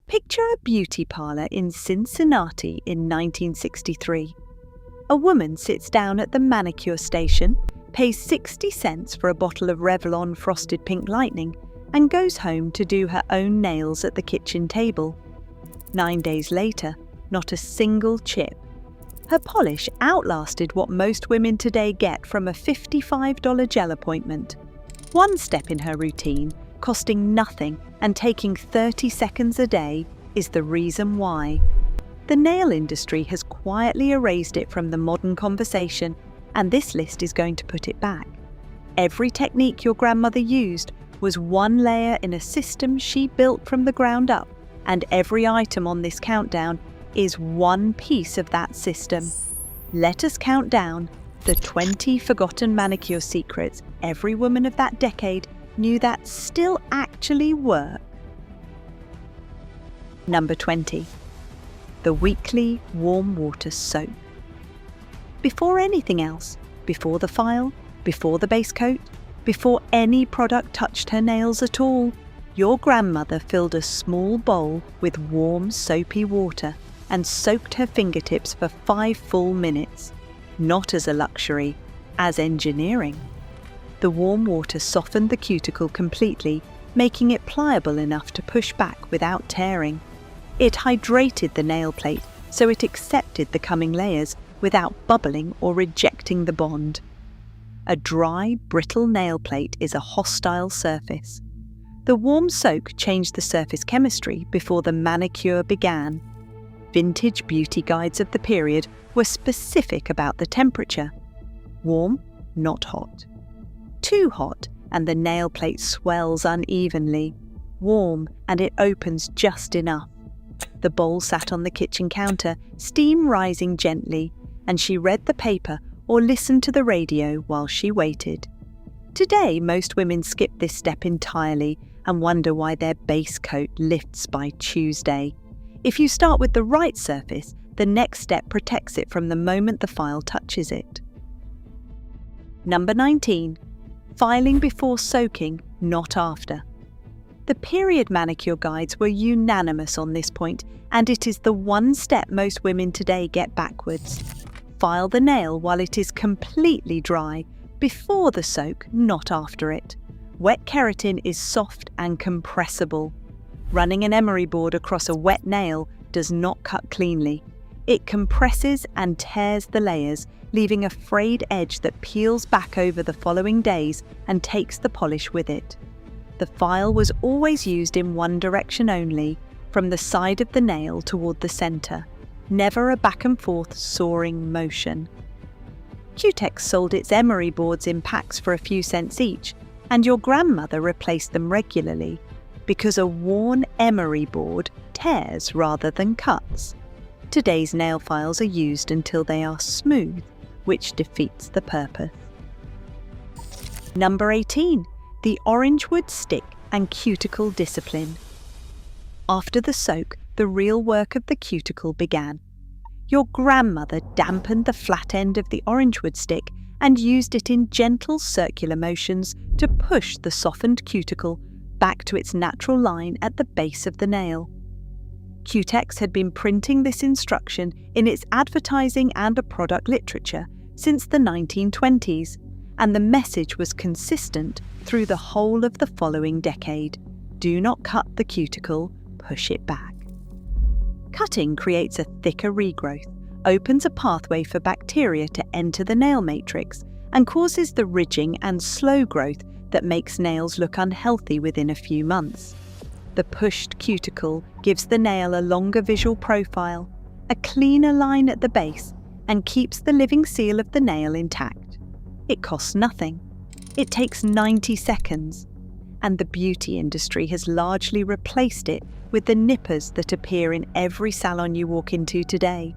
Picture a beauty parlor in Cincinnati in 1963. A woman sits down at the Manicure station, pays 60 cents for a bottle of Revlon Frosted Pink Lightning, and goes home to do her own nails at the kitchen table. 9 days later, not a single chip. Her polish outlasted what most women today get from a $55 gel appointment. One step in her routine, costing nothing and taking 30 seconds a day, is the reason why. The nail industry has quietly erased it from the modern conversation, and this list is going to put it back. Every technique your grandmother used was one layer in a system she built from the ground up, and every item on this countdown is one piece of that system. Let us count down the 20 forgotten manicure secrets every woman of that decade knew that still actually work. Number 20. The weekly warm water soap. Before anything else, before the file, before the base coat, before any product touched her nails at all, your grandmother filled a small bowl with warm, soapy water and soaked her fingertips for 5 full minutes. Not as a luxury, as engineering. The warm water softened the cuticle completely, making it pliable enough to push back without tearing. It hydrated the nail plate so it accepted the coming layers without bubbling or rejecting the bond. A dry, brittle nail plate is a hostile surface. The warm soak changed the surface chemistry before the manicure began. Vintage beauty guides of the period were specific about the temperature. Warm, not hot. Too hot, and the nail plate swells unevenly. Warm, and it opens just enough. The bowl sat on the kitchen counter, steam rising gently, and she read the paper or listened to the radio while she waited. Today, most women skip this step entirely and wonder why their base coat lifts by Tuesday. If you start with the right surface, the next step protects it from the moment the file touches it. Number 19. Filing before soaking, not after. The period manicure guides were unanimous on this point, and it is the one step most women today get backwards. File the nail while it is completely dry, before the soak, not after it. Wet keratin is soft and compressible. Running an emery board across a wet nail does not cut cleanly. It compresses and tears the layers, leaving a frayed edge that peels back over the following days and takes the polish with it. The file was always used in one direction only, from the side of the nail toward the center, never a back and forth soaring motion. Cutex sold its emery boards in packs for a few cents each, and your grandmother replaced them regularly, because a worn emery board tears rather than cuts. Today's nail files are used until they are smooth, which defeats the purpose. Number 18. The orange wood stick and cuticle discipline. After the soak, the real work of the cuticle began. Your grandmother dampened the flat end of the orange wood stick and used it in gentle circular motions to push the softened cuticle back to its natural line at the base of the nail. Cutex had been printing this instruction in its advertising and product literature since the 1920s, and the message was consistent through the whole of the following decade. Do not cut the cuticle, push it back. Cutting creates a thicker regrowth, opens a pathway for bacteria to enter the nail matrix, and causes the ridging and slow growth that makes nails look unhealthy within a few months. The pushed cuticle gives the nail a longer visual profile, a cleaner line at the base, and keeps the living seal of the nail intact. It costs nothing. It takes 90 seconds, and the beauty industry has largely replaced it with the nippers that appear in every salon you walk into today.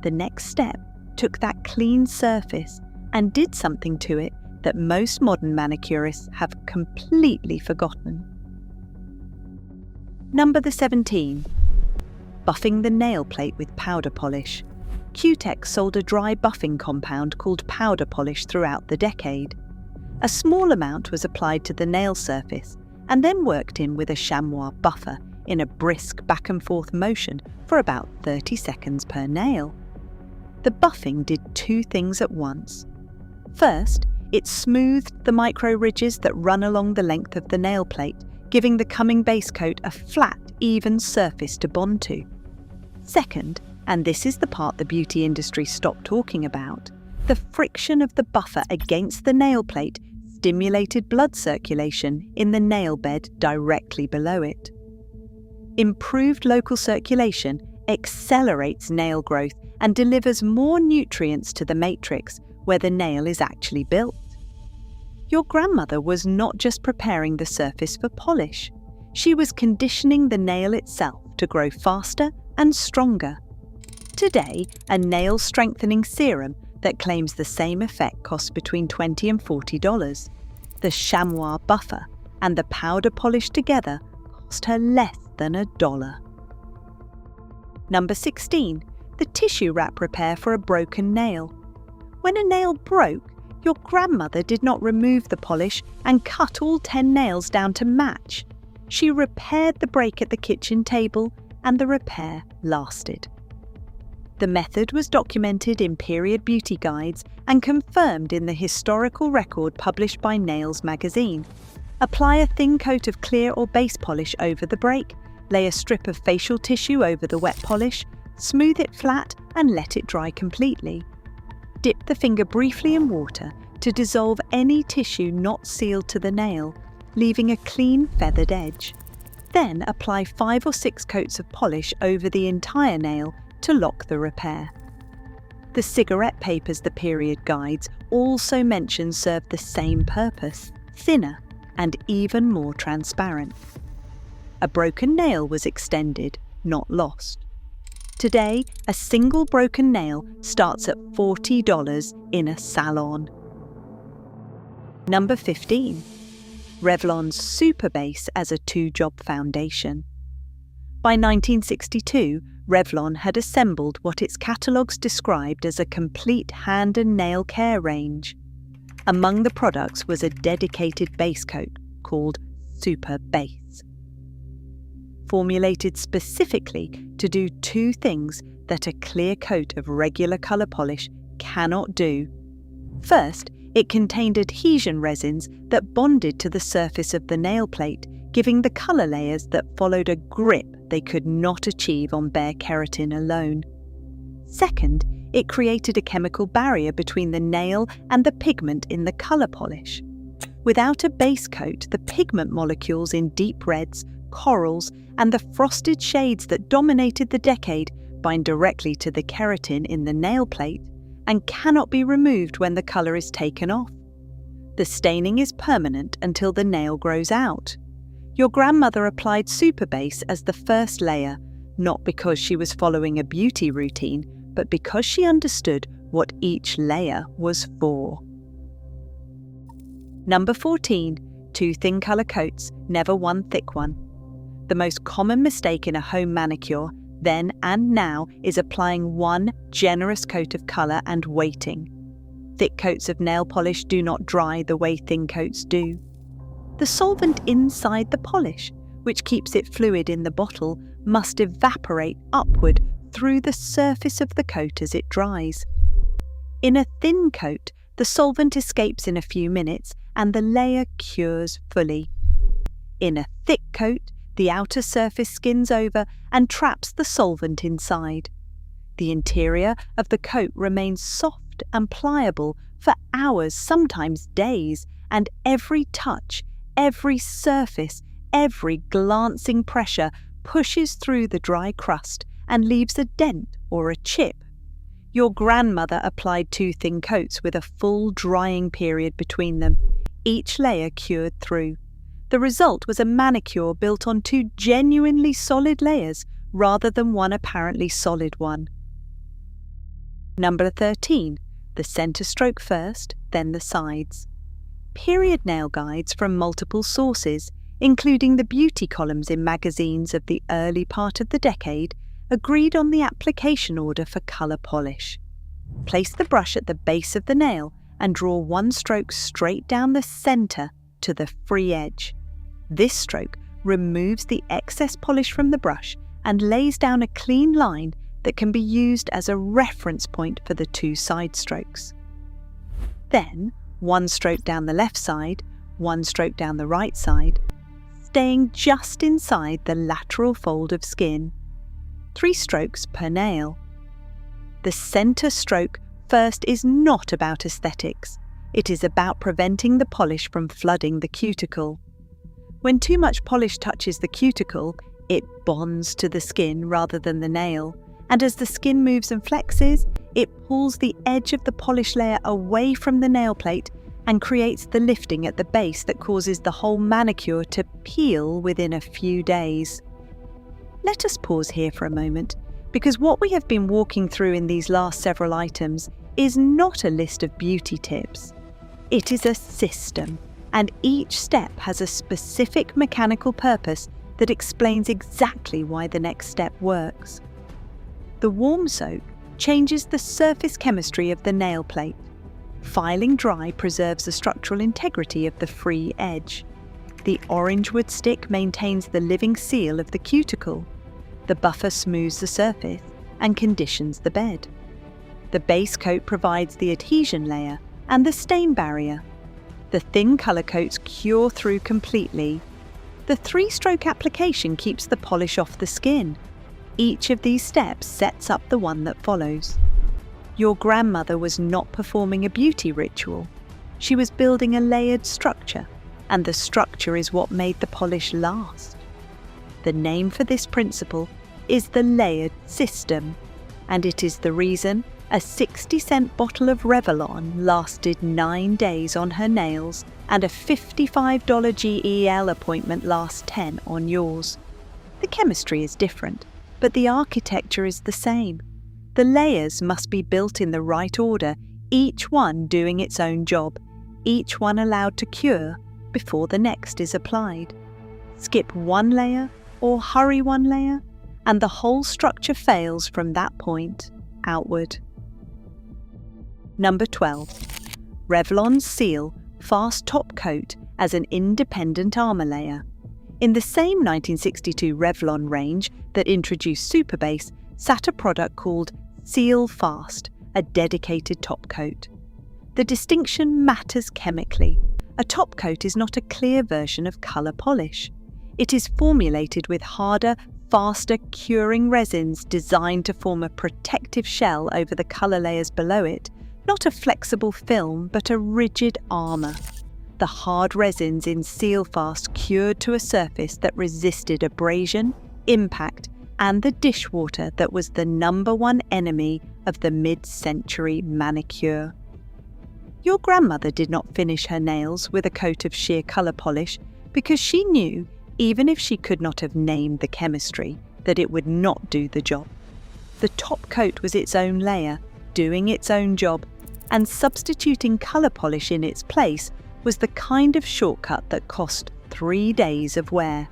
The next step took that clean surface and did something to it that most modern manicurists have completely forgotten. Number 17. Buffing the nail plate with powder polish. Cutex sold a dry buffing compound called powder polish throughout the decade. A small amount was applied to the nail surface and then worked in with a chamois buffer in a brisk back and forth motion for about 30 seconds per nail. The buffing did two things at once. First, it smoothed the micro ridges that run along the length of the nail plate, giving the coming base coat a flat, even surface to bond to. Second, and this is the part the beauty industry stopped talking about, the friction of the buffer against the nail plate stimulated blood circulation in the nail bed directly below it. Improved local circulation accelerates nail growth and delivers more nutrients to the matrix where the nail is actually built. Your grandmother was not just preparing the surface for polish, she was conditioning the nail itself to grow faster and stronger. Today, a nail strengthening serum that claims the same effect costs between $20 and $40. The chamois buffer and the powder polish together cost her less than $1. Number 16. The tissue wrap repair for a broken nail. When a nail broke, your grandmother did not remove the polish and cut all 10 nails down to match. She repaired the break at the kitchen table, and the repair lasted. The method was documented in period beauty guides and confirmed in the historical record published by Nails magazine. Apply a thin coat of clear or base polish over the break, lay a strip of facial tissue over the wet polish, smooth it flat and let it dry completely. Dip the finger briefly in water to dissolve any tissue not sealed to the nail, leaving a clean feathered edge. Then apply 5 or 6 coats of polish over the entire nail to lock the repair. The cigarette papers the period guides also mention serve the same purpose, thinner and even more transparent. A broken nail was extended, not lost. Today, a single broken nail starts at $40 in a salon. Number 15. Revlon's Super Base as a 2-job foundation. By 1962, Revlon had assembled what its catalogues described as a complete hand and nail care range. Among the products was a dedicated base coat called Super Base. Formulated specifically to do two things that a clear coat of regular colour polish cannot do. First, it contained adhesion resins that bonded to the surface of the nail plate, giving the colour layers that followed a grip they could not achieve on bare keratin alone. Second, it created a chemical barrier between the nail and the pigment in the colour polish. Without a base coat, the pigment molecules in deep reds, corals, and the frosted shades that dominated the decade bind directly to the keratin in the nail plate and cannot be removed when the colour is taken off. The staining is permanent until the nail grows out. Your grandmother applied Super Base as the first layer, not because she was following a beauty routine, but because she understood what each layer was for. Number 14. 2 thin colour coats, never one thick one. The most common mistake in a home manicure, then and now, is applying one generous coat of colour and waiting. Thick coats of nail polish do not dry the way thin coats do. The solvent inside the polish, which keeps it fluid in the bottle, must evaporate upward through the surface of the coat as it dries. In a thin coat, the solvent escapes in a few minutes and the layer cures fully. In a thick coat, the outer surface skins over and traps the solvent inside. The interior of the coat remains soft and pliable for hours, sometimes days, and every touch, every surface, every glancing pressure pushes through the dry crust and leaves a dent or a chip. Your grandmother applied 2 thin coats with a full drying period between them, each layer cured through. The result was a manicure built on 2 genuinely solid layers rather than one apparently solid one. Number 13. The centre stroke first, then the sides. Period nail guides from multiple sources, including the beauty columns in magazines of the early part of the decade, agreed on the application order for colour polish. Place the brush at the base of the nail and draw 1 stroke straight down the centre to the free edge. This stroke removes the excess polish from the brush and lays down a clean line that can be used as a reference point for the 2 side strokes. Then, 1 stroke down the left side, 1 stroke down the right side, staying just inside the lateral fold of skin. 3 strokes per nail. The center stroke first is not about aesthetics. It is about preventing the polish from flooding the cuticle. When too much polish touches the cuticle, it bonds to the skin rather than the nail, and as the skin moves and flexes, it pulls the edge of the polish layer away from the nail plate and creates the lifting at the base that causes the whole manicure to peel within a few days. Let us pause here for a moment, because what we have been walking through in these last several items is not a list of beauty tips. It is a system, and each step has a specific mechanical purpose that explains exactly why the next step works. The warm soak changes the surface chemistry of the nail plate. Filing dry preserves the structural integrity of the free edge. The orange wood stick maintains the living seal of the cuticle. The buffer smooths the surface and conditions the bed. The base coat provides the adhesion layer and the stain barrier. The thin colour coats cure through completely. The 3-stroke application keeps the polish off the skin. Each of these steps sets up the one that follows. Your grandmother was not performing a beauty ritual. She was building a layered structure, and the structure is what made the polish last. The name for this principle is the layered system, and it is the reason a 60-cent bottle of Revlon lasted 9 days on her nails and a $55 GEL appointment lasts 10 on yours. The chemistry is different, but the architecture is the same. The layers must be built in the right order, each one doing its own job, each one allowed to cure before the next is applied. Skip one layer or hurry one layer, and the whole structure fails from that point outward. Number 12. Revlon Seal Fast Top Coat as an independent armour layer. In the same 1962 Revlon range that introduced Super Base sat a product called Seal Fast, a dedicated top coat. The distinction matters chemically. A top coat is not a clear version of colour polish. It is formulated with harder, faster curing resins designed to form a protective shell over the colour layers below it, not a flexible film but a rigid armour. The hard resins in Seal Fast cured to a surface that resisted abrasion, impact, and the dishwater that was the #1 enemy of the mid-century manicure. Your grandmother did not finish her nails with a coat of sheer colour polish because she knew, even if she could not have named the chemistry, that it would not do the job. The top coat was its own layer, doing its own job, and substituting colour polish in its place was the kind of shortcut that cost 3 days of wear.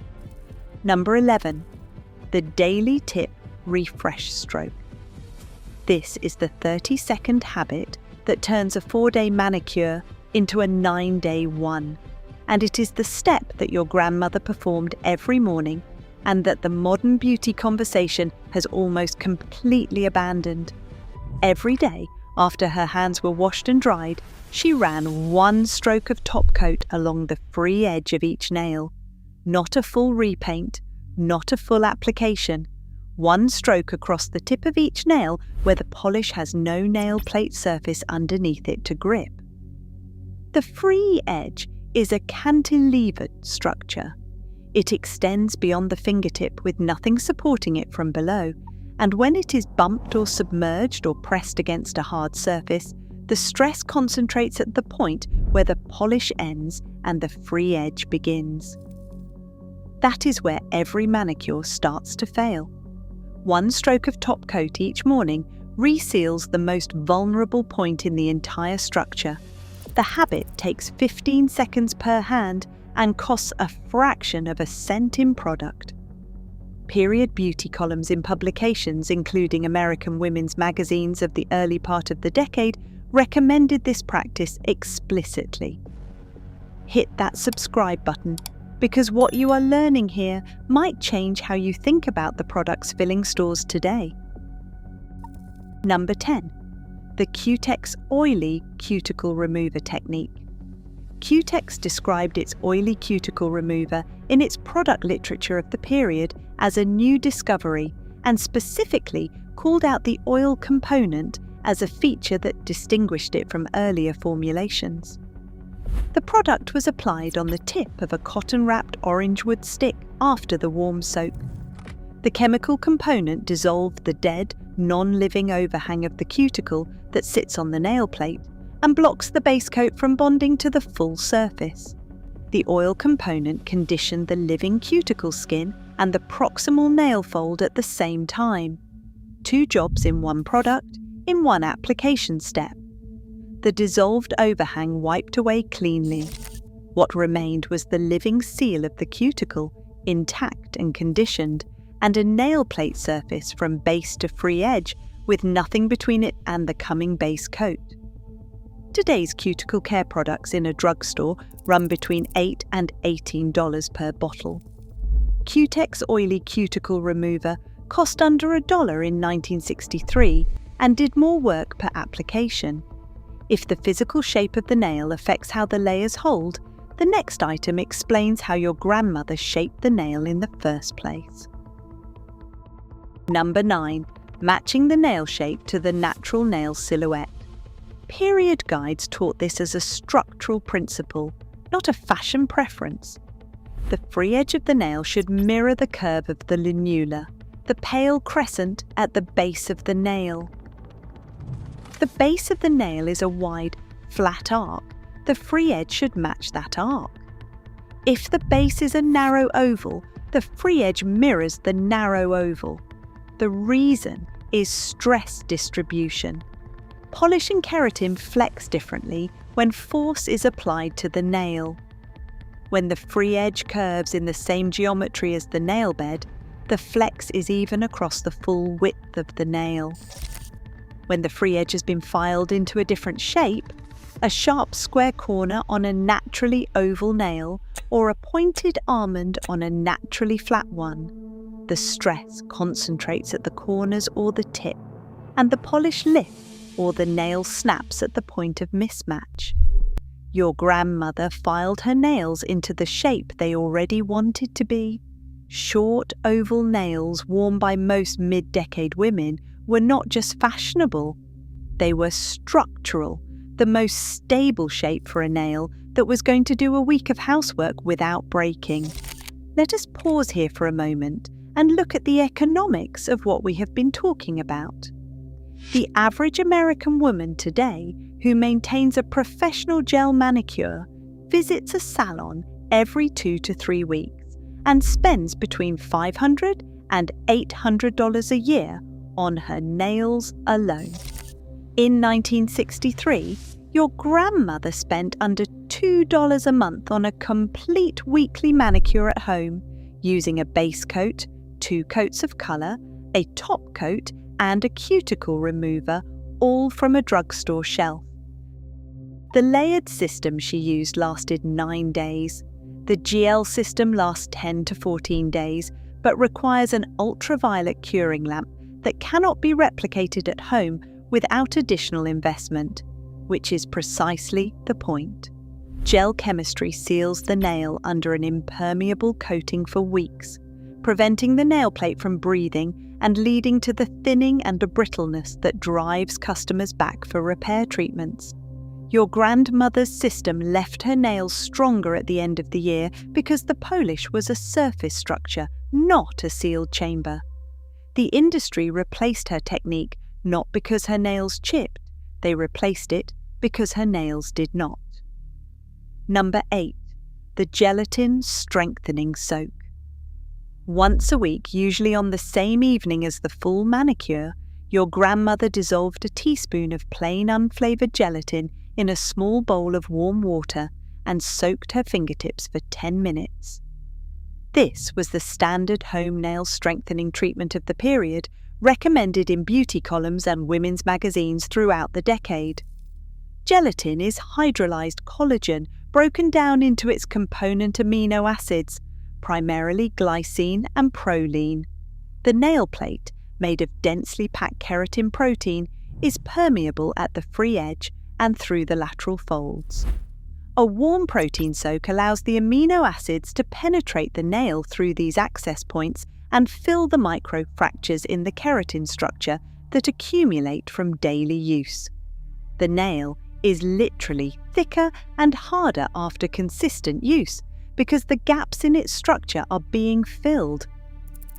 Number 11. The Daily Tip Refresh Stroke. This is the 30-second habit that turns a 4-day manicure into a 9-day one, and it is the step that your grandmother performed every morning and that the modern beauty conversation has almost completely abandoned. Every day, after her hands were washed and dried, she ran 1 stroke of top coat along the free edge of each nail. Not a full repaint, not a full application. 1 stroke across the tip of each nail where the polish has no nail plate surface underneath it to grip. The free edge is a cantilevered structure. It extends beyond the fingertip with nothing supporting it from below, and when it is bumped or submerged or pressed against a hard surface, the stress concentrates at the point where the polish ends and the free edge begins. That is where every manicure starts to fail. 1 stroke of top coat each morning reseals the most vulnerable point in the entire structure. The habit takes 15 seconds per hand and costs a fraction of a cent in product. Period beauty columns in publications including American women's magazines of the early part of the decade recommended this practice explicitly. Hit that subscribe button because what you are learning here might change how you think about the products filling stores today. Number 10. The Cutex Oily Cuticle Remover Technique. Cutex described its oily cuticle remover in its product literature of the period as a new discovery and specifically called out the oil component as a feature that distinguished it from earlier formulations. The product was applied on the tip of a cotton-wrapped orange wood stick after the warm soak. The chemical component dissolved the dead, non-living overhang of the cuticle that sits on the nail plate and blocks the base coat from bonding to the full surface. The oil component conditioned the living cuticle skin and the proximal nail fold at the same time. 2 jobs in one product, in one application step. The dissolved overhang wiped away cleanly. What remained was the living seal of the cuticle, intact and conditioned, and a nail plate surface from base to free edge with nothing between it and the coming base coat. Today's cuticle care products in a drugstore run between $8 and $18 per bottle. Cutex Oily Cuticle Remover cost under $1 in 1963 and did more work per application. If the physical shape of the nail affects how the layers hold, the next item explains how your grandmother shaped the nail in the first place. Number 9. Matching the nail shape to the natural nail silhouette. Period guides taught this as a structural principle, not a fashion preference. The free edge of the nail should mirror the curve of the lunula, the pale crescent at the base of the nail. The base of the nail is a wide, flat arc. The free edge should match that arc. If the base is a narrow oval, the free edge mirrors the narrow oval. The reason is stress distribution. Polish and keratin flex differently when force is applied to the nail. When the free edge curves in the same geometry as the nail bed, the flex is even across the full width of the nail. When the free edge has been filed into a different shape, a sharp square corner on a naturally oval nail or a pointed almond on a naturally flat one, the stress concentrates at the corners or the tip, and the polish lifts or the nail snaps at the point of mismatch. Your grandmother filed her nails into the shape they already wanted to be. Short oval nails worn by most mid-decade women were not just fashionable, they were structural, the most stable shape for a nail that was going to do a week of housework without breaking. Let us pause here for a moment and look at the economics of what we have been talking about. The average American woman today who maintains a professional gel manicure visits a salon every 2 to 3 weeks and spends between $500 and $800 a year on her nails alone. In 1963, your grandmother spent under $2 a month on a complete weekly manicure at home, using a base coat, 2 coats of colour, a top coat, and a cuticle remover, all from a drugstore shelf. The layered system she used lasted 9 days. The GL system lasts 10 to 14 days, but requires an ultraviolet curing lamp that cannot be replicated at home without additional investment, which is precisely the point. Gel chemistry seals the nail under an impermeable coating for weeks, preventing the nail plate from breathing and leading to the thinning and brittleness that drives customers back for repair treatments. Your grandmother's system left her nails stronger at the end of the year because the polish was a surface structure, not a sealed chamber. The industry replaced her technique not because her nails chipped, they replaced it because her nails did not. Number 8. The Gelatin Strengthening Soak. Once a week, usually on the same evening as the full manicure, your grandmother dissolved a teaspoon of plain unflavoured gelatin in a small bowl of warm water and soaked her fingertips for 10 minutes. This was the standard home nail strengthening treatment of the period, recommended in beauty columns and women's magazines throughout the decade. Gelatin is hydrolyzed collagen broken down into its component amino acids, primarily glycine and proline. The nail plate, made of densely packed keratin protein, is permeable at the free edge and through the lateral folds. A warm protein soak allows the amino acids to penetrate the nail through these access points and fill the microfractures in the keratin structure that accumulate from daily use. The nail is literally thicker and harder after consistent use because the gaps in its structure are being filled.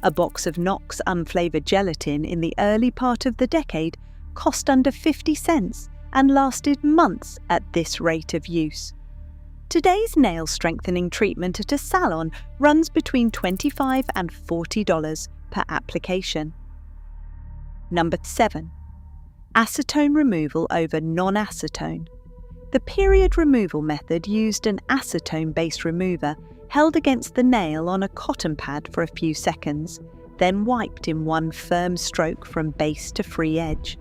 A box of Knox unflavoured gelatin in the early part of the decade cost under 50 cents and lasted months at this rate of use. Today's nail strengthening treatment at a salon runs between $25 and $40 per application. Number 7. Acetone removal over non-acetone. The period removal method used an acetone-based remover held against the nail on a cotton pad for a few seconds, then wiped in one firm stroke from base to free edge.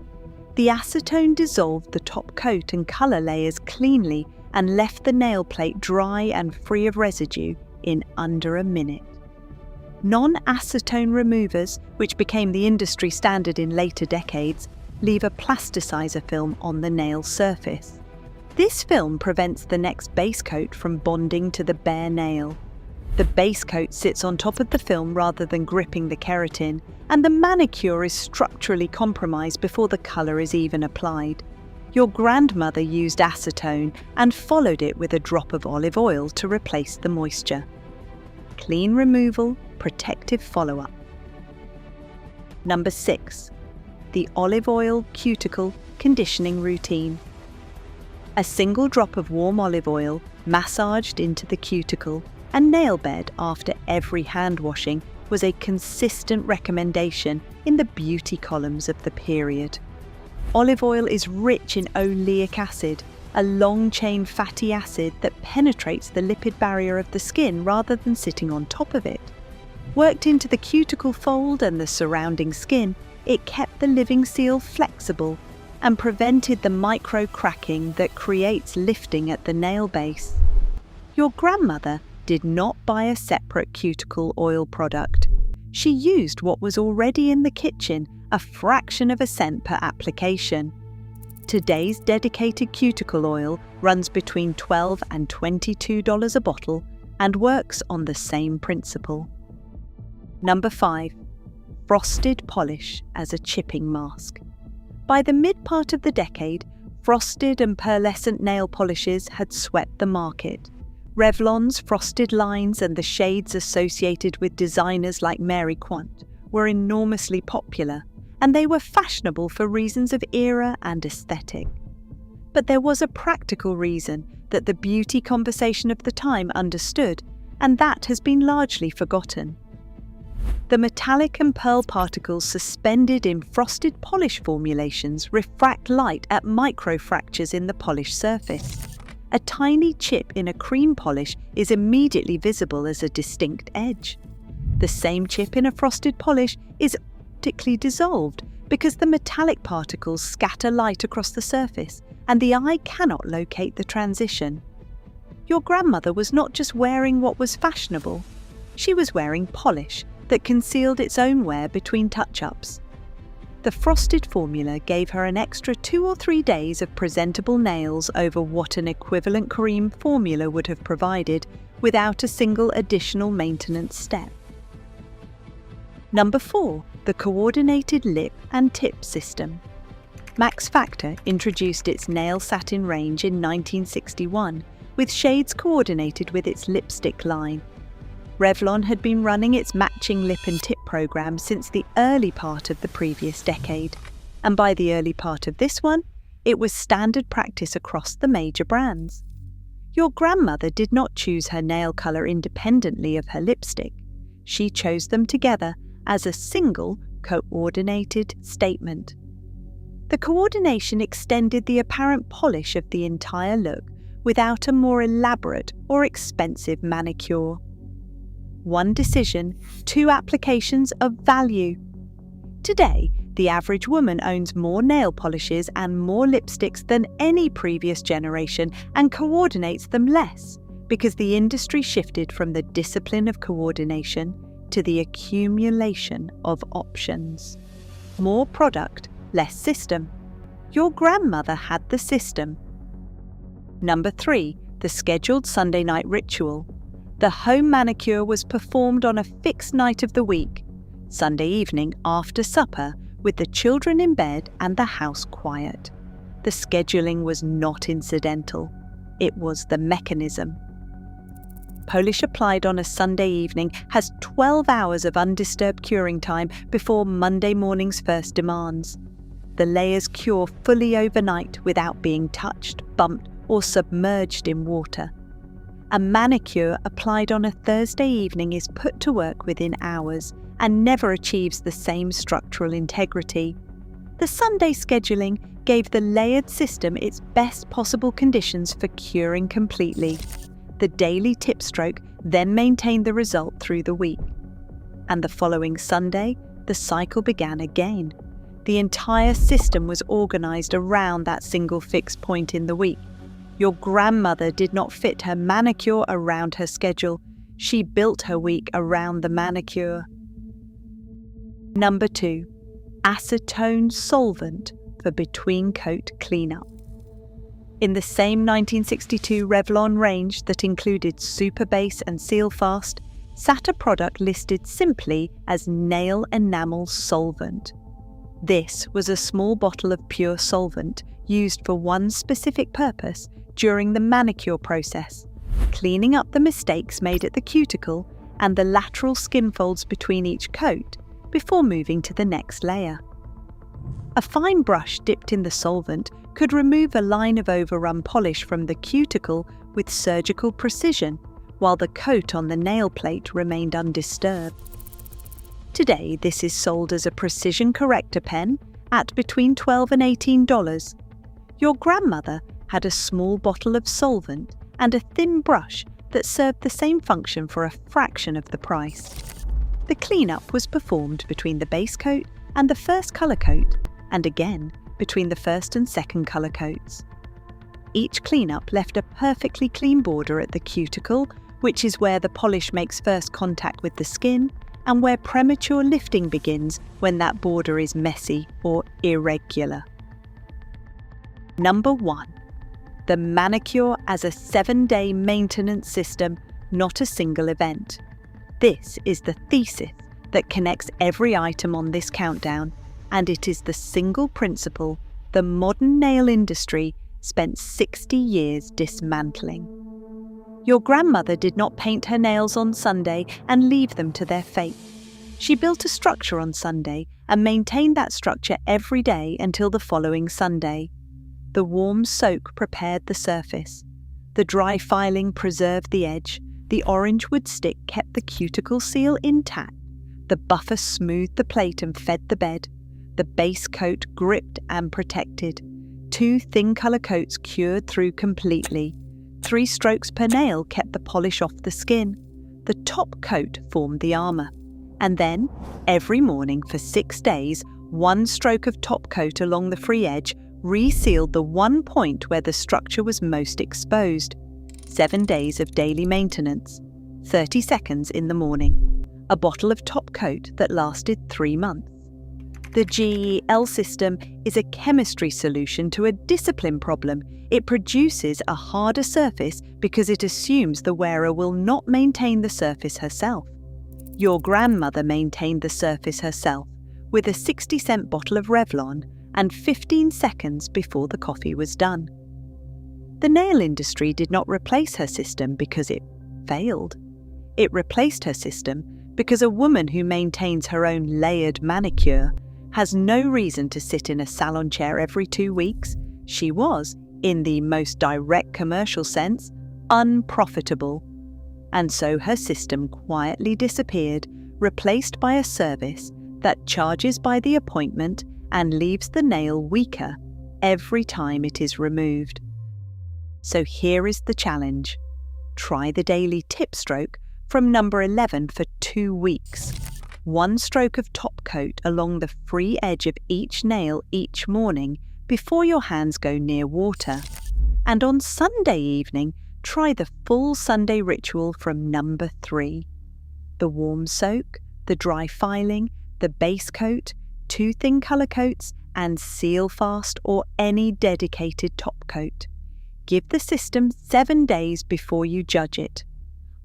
The acetone dissolved the top coat and colour layers cleanly and left the nail plate dry and free of residue in under a minute. Non-acetone removers, which became the industry standard in later decades, leave a plasticizer film on the nail surface. This film prevents the next base coat from bonding to the bare nail. The base coat sits on top of the film rather than gripping the keratin, and the manicure is structurally compromised before the colour is even applied. Your grandmother used acetone and followed it with a drop of olive oil to replace the moisture. Clean removal, protective follow-up. Number 6. The olive oil cuticle conditioning routine. A single drop of warm olive oil massaged into the cuticle and nail bed after every hand washing was a consistent recommendation in the beauty columns of the period. Olive oil is rich in oleic acid, a long-chain fatty acid that penetrates the lipid barrier of the skin rather than sitting on top of it. Worked into the cuticle fold and the surrounding skin, it kept the living seal flexible and prevented the micro-cracking that creates lifting at the nail base. Your grandmother did not buy a separate cuticle oil product. She used what was already in the kitchen, a fraction of a cent per application. Today's dedicated cuticle oil runs between $12 and $22 a bottle and works on the same principle. Number 5. Frosted polish as a chipping mask. By the mid-part of the decade, frosted and pearlescent nail polishes had swept the market. Revlon's frosted lines and the shades associated with designers like Mary Quant were enormously popular, and they were fashionable for reasons of era and aesthetic. But there was a practical reason that the beauty conversation of the time understood, and that has been largely forgotten. The metallic and pearl particles suspended in frosted polish formulations refract light at microfractures in the polished surface. A tiny chip in a cream polish is immediately visible as a distinct edge. The same chip in a frosted polish is optically dissolved because the metallic particles scatter light across the surface and the eye cannot locate the transition. Your grandmother was not just wearing what was fashionable, she was wearing polish that concealed its own wear between touch-ups. The frosted formula gave her an extra 2 or 3 days of presentable nails over what an equivalent cream formula would have provided without a single additional maintenance step. Number 4. The coordinated lip and tip system. Max Factor introduced its nail satin range in 1961, with shades coordinated with its lipstick line. Revlon had been running its matching lip and tip program since the early part of the previous decade, and by the early part of this one, it was standard practice across the major brands. Your grandmother did not choose her nail colour independently of her lipstick. She chose them together as a single, coordinated statement. The coordination extended the apparent polish of the entire look without a more elaborate or expensive manicure. One decision, 2 applications of value. Today, The average woman owns more nail polishes and more lipsticks than any previous generation and coordinates them less because the industry shifted from the discipline of coordination to the accumulation of options. More product, less system. Your grandmother had the system. Number 3, the scheduled Sunday night ritual. The home manicure was performed on a fixed night of the week, Sunday evening after supper, with the children in bed and the house quiet. The scheduling was not incidental. It was the mechanism. Polish applied on a Sunday evening has 12 hours of undisturbed curing time before Monday morning's first demands. The layers cure fully overnight without being touched, bumped, or submerged in water. A manicure applied on a Thursday evening is put to work within hours and never achieves the same structural integrity. The Sunday scheduling gave the layered system its best possible conditions for curing completely. The daily tip stroke then maintained the result through the week. And the following Sunday, the cycle began again. The entire system was organised around that single fixed point in the week. Your grandmother did not fit her manicure around her schedule. She built her week around the manicure. Number 2, acetone solvent for between coat cleanup. In the same 1962 Revlon range that included Super Base and Seal Fast, sat a product listed simply as nail enamel solvent. This was a small bottle of pure solvent used for one specific purpose during the manicure process, cleaning up the mistakes made at the cuticle and the lateral skin folds between each coat before moving to the next layer. A fine brush dipped in the solvent could remove a line of overrun polish from the cuticle with surgical precision, while the coat on the nail plate remained undisturbed. Today, this is sold as a precision corrector pen at between $12 and $18. Your grandmother had a small bottle of solvent and a thin brush that served the same function for a fraction of the price. The cleanup was performed between the base coat and the first colour coat, and again between the first and second colour coats. Each cleanup left a perfectly clean border at the cuticle, which is where the polish makes first contact with the skin, and where premature lifting begins when that border is messy or irregular. Number 1. The manicure as a 7-day maintenance system, not a single event. This is the thesis that connects every item on this countdown, and it is the single principle the modern nail industry spent 60 years dismantling. Your grandmother did not paint her nails on Sunday and leave them to their fate. She built a structure on Sunday and maintained that structure every day until the following Sunday. The warm soak prepared the surface. The dry filing preserved the edge. The orange wood stick kept the cuticle seal intact. The buffer smoothed the plate and fed the bed. The base coat gripped and protected. 2 thin colour coats cured through completely. 3 strokes per nail kept the polish off the skin. The top coat formed the armour. And then, every morning for 6 days, 1 stroke of top coat along the free edge resealed the one point where the structure was most exposed. 7 days of daily maintenance, 30 seconds in the morning. A bottle of top coat that lasted 3 months. The GEL system is a chemistry solution to a discipline problem. It produces a harder surface because it assumes the wearer will not maintain the surface herself. Your grandmother maintained the surface herself with a 60-cent bottle of Revlon and 15 seconds before the coffee was done. The nail industry did not replace her system because it failed. It replaced her system because a woman who maintains her own layered manicure has no reason to sit in a salon chair every 2 weeks. She was, in the most direct commercial sense, unprofitable. And so her system quietly disappeared, replaced by a service that charges by the appointment and leaves the nail weaker every time it is removed. So here is the challenge. Try the daily tip stroke from number 11 for 2 weeks. 1 stroke of top coat along the free edge of each nail each morning before your hands go near water. And on Sunday evening, try the full Sunday ritual from number 3. The warm soak, the dry filing, the base coat, 2 thin colour coats, and seal fast or any dedicated top coat. Give the system 7 days before you judge it.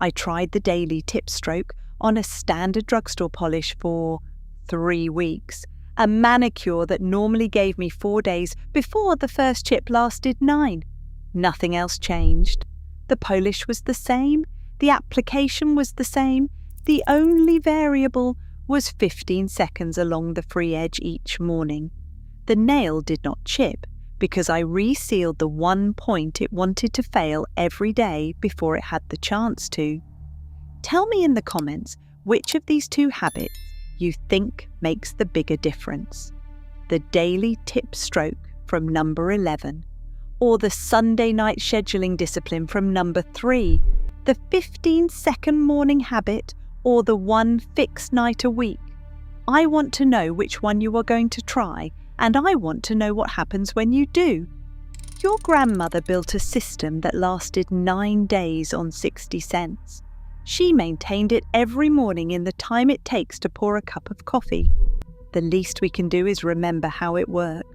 I tried the daily tip stroke on a standard drugstore polish for 3 weeks, a manicure that normally gave me 4 days before the first chip lasted 9. Nothing else changed. The polish was the same, the application was the same, the only variable was 15 seconds along the free edge each morning. The nail did not chip because I resealed the 1 point it wanted to fail every day before it had the chance to. Tell me in the comments which of these 2 habits you think makes the bigger difference. The daily tip stroke from number 11, or the Sunday night scheduling discipline from number 3, the 15-second morning habit, or the 1 fixed night a week. I want to know which one you are going to try, and I want to know what happens when you do. Your grandmother built a system that lasted 9 days on 60 cents. She maintained it every morning in the time it takes to pour a cup of coffee. The least we can do is remember how it works.